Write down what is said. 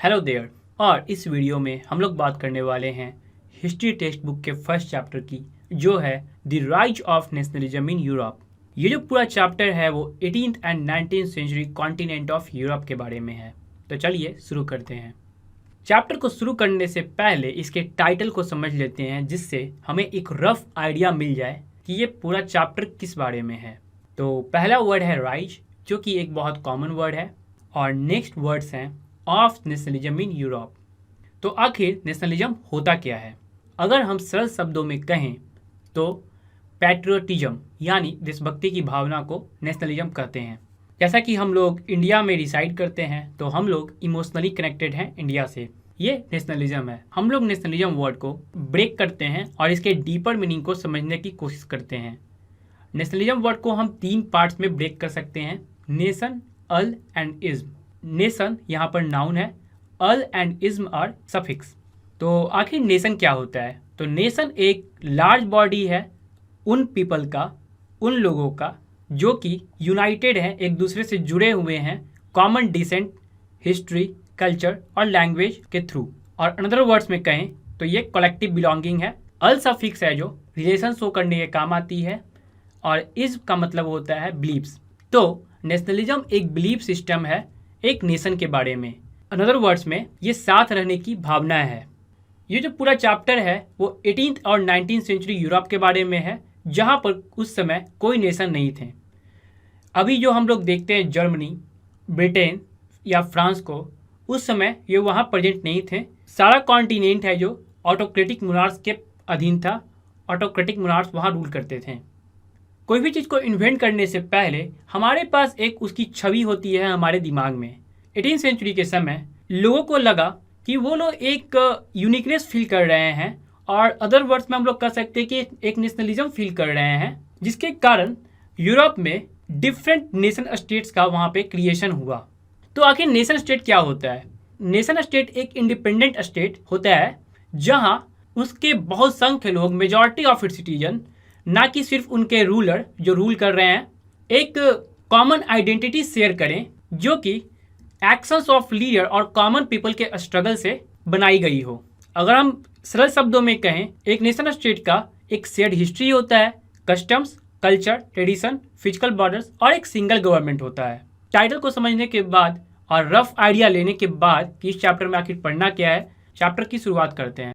Hello there. और इस video में हम लोग बात करने वाले हैं हिस्ट्री टेक्स्ट बुक के फर्स्ट चैप्टर की, जो है the rise of nationalism in Europe. ये जो पूरा चैप्टर है वो 18th and 19th century continent of Europe के बारे में है। तो चलिए शुरू करते हैं। चैप्टर को शुरू करने से पहले इसके टाइटल को समझ लेते हैं, जिससे हमें एक रफ आइडिया मिल जाए कि ये पूरा चैप्टर किस बारे में है। तो पहला वर्ड है राइज, जो कि एक बहुत कॉमन वर्ड है, और नेक्स्ट वर्ड्स हैं ऑफ नेशनलिज्म इन यूरोप। तो आखिर नेशनलिज्म होता क्या है? अगर हम सरल शब्दों में कहें तो पैट्रियोटिज्म यानी देशभक्ति की भावना को नेशनलिज्म कहते हैं। जैसा कि हम लोग इंडिया में रिसाइड करते हैं तो हम लोग इमोशनली कनेक्टेड हैं इंडिया से, ये नेशनलिज्म है। हम लोग नेशनलिज्म वर्ड को ब्रेक करते हैं और इसके डीपर मीनिंग को समझने की कोशिश करते हैं। नेशनलिज्म वर्ड को हम 3 पार्ट्स में ब्रेक कर सकते हैं: nation, al and ism. Nation यहाँ पर नाउन है, al and ism are suffix. तो आखिर नेशन क्या होता है? तो नेशन एक लार्ज बॉडी है उन पीपल का, उन लोगों का जो कि यूनाइटेड हैं, एक दूसरे से जुड़े हुए हैं कॉमन डिसेंट, हिस्ट्री, कल्चर और लैंग्वेज के थ्रू। और अनदर वर्ड्स में कहें तो ये कलेक्टिव बिलोंगिंग है। अल सफिक्स है जो रिलेशन शो करने के काम आती है, और इज्म का मतलब होता है बिलीव्स। तो नेशनलिज्म एक बिलीफ सिस्टम है एक नेशन के बारे में। अनदर वर्ड्स में ये साथ रहने की भावना है। ये जो पूरा चैप्टर है वो 18th और 19th सेंचुरी यूरोप के बारे में है, जहाँ पर उस समय कोई नेशन नहीं थे। अभी जो हम लोग देखते हैं जर्मनी, ब्रिटेन या फ्रांस को, उस समय ये वहाँ प्रेजेंट नहीं थे। सारा कॉन्टिनेंट है जो ऑटोक्रेटिक मोनार्क्स के अधीन था। ऑटोक्रेटिक मोनार्क्स वहाँ रूल करते थे। कोई भी चीज़ को इन्वेंट करने से पहले हमारे पास एक उसकी छवि होती है हमारे दिमाग में। 18th सेंचुरी के समय लोगों को लगा कि वो लोग एक यूनिकनेस फील कर रहे हैं, और अदर वर्ड्स में हम लोग कह सकते हैं कि एक नेशनलिज्म फील कर रहे हैं, जिसके कारण यूरोप में डिफरेंट नेशन स्टेट्स का वहाँ पे क्रिएशन हुआ। तो आखिर नेशन स्टेट क्या होता है? नेशन स्टेट एक इंडिपेंडेंट स्टेट होता है जहाँ उसके बहुत संख्य लोग, मेजॉरिटी ऑफ इट्स सिटीजन, ना कि सिर्फ उनके रूलर जो रूल कर रहे हैं, एक कॉमन आइडेंटिटी शेयर करें जो कि एक्शंस ऑफ लीडर और कॉमन पीपल के स्ट्रगल से बनाई गई हो। अगर हम सरल शब्दों में कहें, एक नेशन स्टेट का एक शेयर्ड हिस्ट्री होता है, customs, culture, tradition, physical borders और एक सिंगल गवर्नमेंट होता है। टाइटल को समझने के बाद और रफ आइडिया लेने के बाद कि इस चैप्टर में आखिर पढ़ना क्या है, चैप्टर की शुरुआत करते हैं।